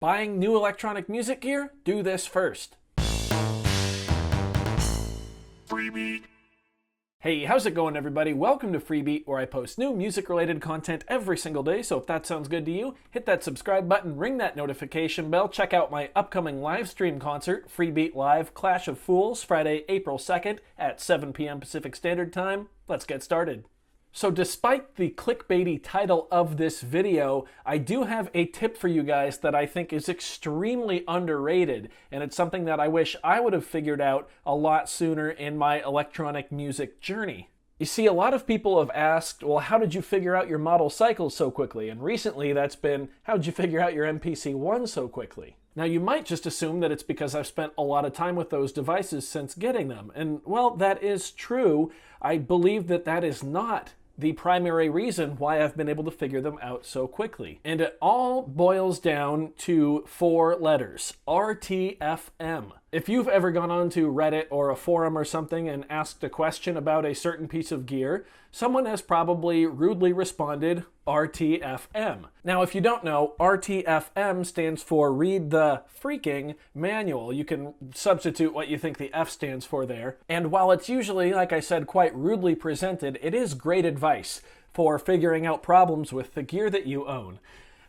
Buying new electronic music gear? Do this first. Freebie. Hey, how's it going, everybody? Welcome to Freebie, where I post new music-related content every single day, so if that sounds good to you, hit that subscribe button, ring that notification bell, check out my upcoming live stream concert, Freebeat Live Clash of Fools, Friday, April 2nd at 7 p.m. Pacific Standard Time. Let's get started. So despite the clickbaity title of this video, I do have a tip for you guys that I think is extremely underrated, and it's something that I wish I would have figured out a lot sooner in my electronic music journey. You see, a lot of people have asked, well, how did you figure out your model cycles so quickly? And recently that's been, how did you figure out your MPC-1 so quickly? Now you might just assume that it's because I've spent a lot of time with those devices since getting them. And well, that is true. I believe that that is not the primary reason why I've been able to figure them out so quickly. And it all boils down to 4 letters, RTFM. If you've ever gone onto Reddit or a forum or something and asked a question about a certain piece of gear, someone has probably rudely responded, RTFM. Now, if you don't know, RTFM stands for Read the Freaking Manual. You can substitute what you think the F stands for there. And while it's usually, like I said, quite rudely presented, it is great advice for figuring out problems with the gear that you own.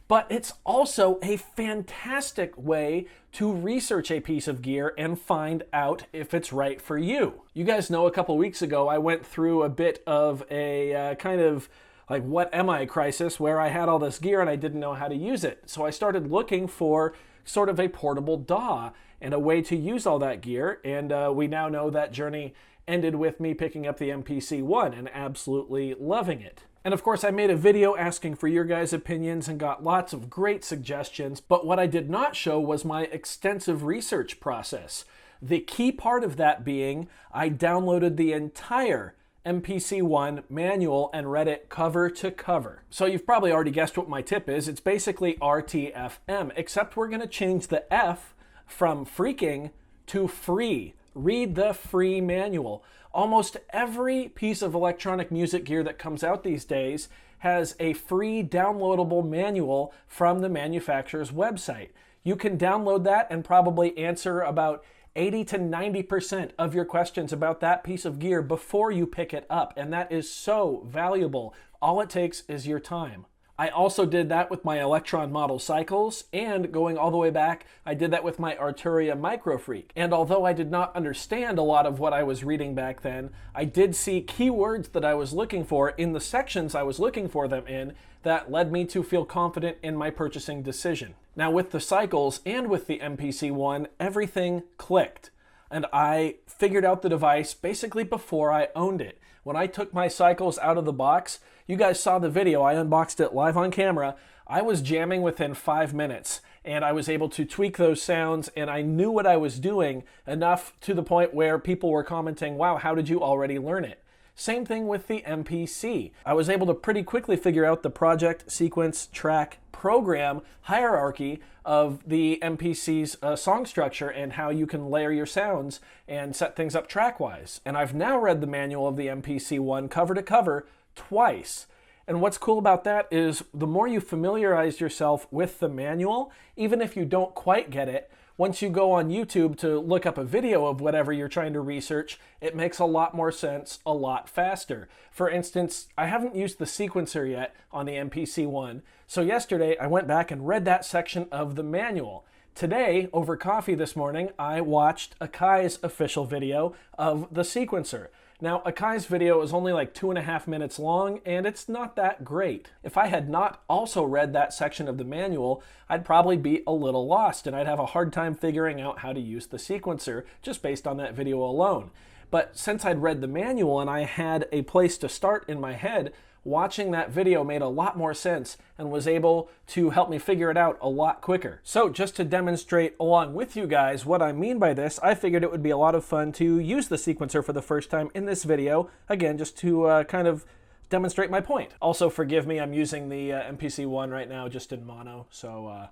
But it's also a fantastic way to research a piece of gear and find out if it's right for you. You guys know a couple weeks ago I went through a bit of a kind of like what am I crisis where I had all this gear and I didn't know how to use it. So I started looking for sort of a portable DAW and a way to use all that gear, and we now know that journey ended with me picking up the MPC-1 and absolutely loving it. And of course, I made a video asking for your guys' opinions and got lots of great suggestions, but what I did not show was my extensive research process. The key part of that being, I downloaded the entire MPC-1 manual and read it cover to cover. So you've probably already guessed what my tip is. It's basically RTFM, except we're going to change the F from freaking to free. Read the free manual. Almost every piece of electronic music gear that comes out these days has a free downloadable manual from the manufacturer's website. You can download that and probably answer about 80 to 90% of your questions about that piece of gear before you pick it up, and that is so valuable. All it takes is your time. I also did that with my Electron model cycles, and going all the way back, I did that with my Arturia Microfreak. And although I did not understand a lot of what I was reading back then, I did see keywords that I was looking for in the sections I was looking for them in that led me to feel confident in my purchasing decision. Now with the cycles and with the MPC-1, everything clicked. And I figured out the device basically before I owned it. When I took my cycles out of the box, you guys saw the video, I unboxed it live on camera, I was jamming within 5 minutes, and I was able to tweak those sounds, and I knew what I was doing enough to the point where people were commenting, wow, how did you already learn it? Same thing with the MPC. I was able to pretty quickly figure out the project, sequence, track, program hierarchy of the MPC's song structure and how you can layer your sounds and set things up track-wise. And I've now read the manual of the MPC-1 cover to cover twice. And what's cool about that is the more you familiarize yourself with the manual, even if you don't quite get it, once you go on YouTube to look up a video of whatever you're trying to research, it makes a lot more sense a lot faster. For instance, I haven't used the sequencer yet on the MPC-1, so yesterday I went back and read that section of the manual. Today, over coffee this morning, I watched Akai's official video of the sequencer. Now, Akai's video is only like 2.5 minutes long, and it's not that great. If I had not also read that section of the manual, I'd probably be a little lost, and I'd have a hard time figuring out how to use the sequencer just based on that video alone. But since I'd read the manual and I had a place to start in my head, watching that video made a lot more sense and was able to help me figure it out a lot quicker. So just to demonstrate along with you guys what I mean by this, I figured it would be a lot of fun to use the sequencer for the first time in this video, again, just to kind of demonstrate my point. Also, forgive me, I'm using the MPC-1 right now just in mono, so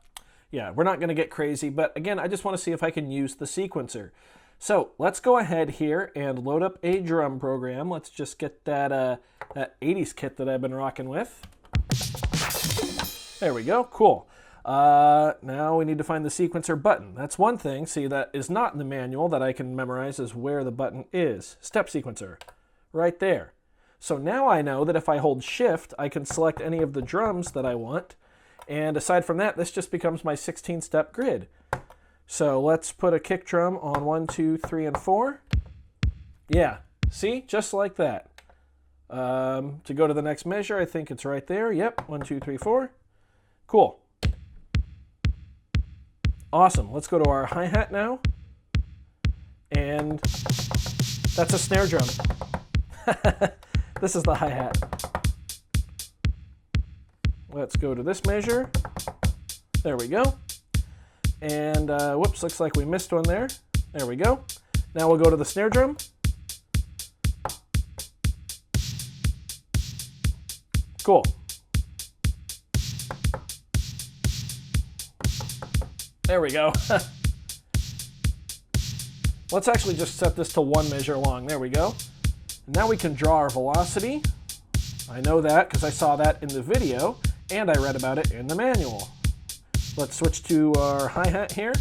yeah, we're not going to get crazy, but again, I just want to see if I can use the sequencer. So let's go ahead here and load up a drum program. Let's just get that, that 80s kit that I've been rocking with. There we go, cool. Now we need to find the sequencer button. That's one thing, see, that is not in the manual that I can memorize is where the button is. Step sequencer, right there. So now I know that if I hold shift, I can select any of the drums that I want. And aside from that, this just becomes my 16-step grid. So let's put a kick drum on 1, 2, 3, and 4. Yeah, see, just like that. To go to the next measure, I think it's right there. Yep, 1, 2, 3, 4. Cool. Awesome. Let's go to our hi-hat now. And that's a snare drum. This is the hi-hat. Let's go to this measure. There we go. And whoops, looks like we missed one there. There we go. Now we'll go to the snare drum. Cool. There we go. Let's actually just set this to 1 measure long. There we go. Now we can draw our velocity. I know that because I saw that in the video and I read about it in the manual. Let's switch to our hi-hat here.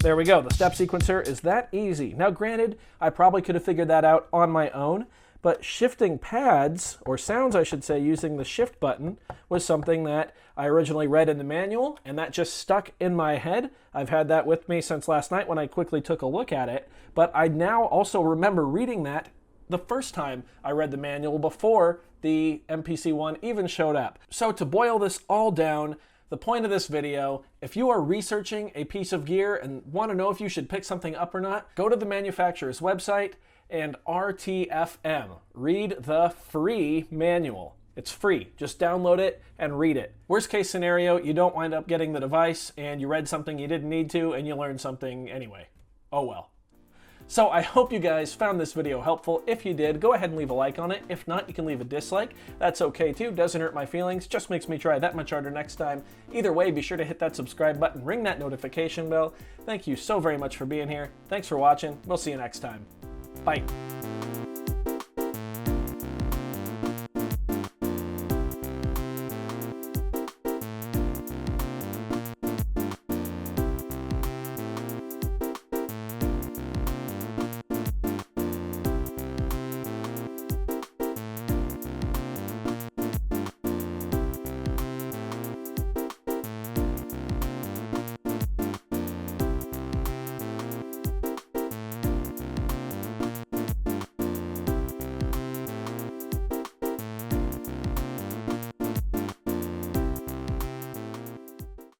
There we go. The step sequencer is that easy. Now granted, I probably could have figured that out on my own, but shifting pads, or sounds I should say, using the shift button was something that I originally read in the manual, and that just stuck in my head. I've had that with me since last night when I quickly took a look at it, but I now also remember reading that the first time I read the manual before the MPC-1 even showed up. So to boil this all down, the point of this video, if you are researching a piece of gear and want to know if you should pick something up or not, go to the manufacturer's website and RTFM. Read the free manual. It's free. Just download it and read it. Worst case scenario, you don't wind up getting the device and you read something you didn't need to and you learned something anyway. Oh well. So I hope you guys found this video helpful. If you did, go ahead and leave a like on it. If not, you can leave a dislike. That's okay too. Doesn't hurt my feelings. Just makes me try that much harder next time. Either way, be sure to hit that subscribe button, ring that notification bell. Thank you so very much for being here. Thanks for watching. We'll see you next time. Bye.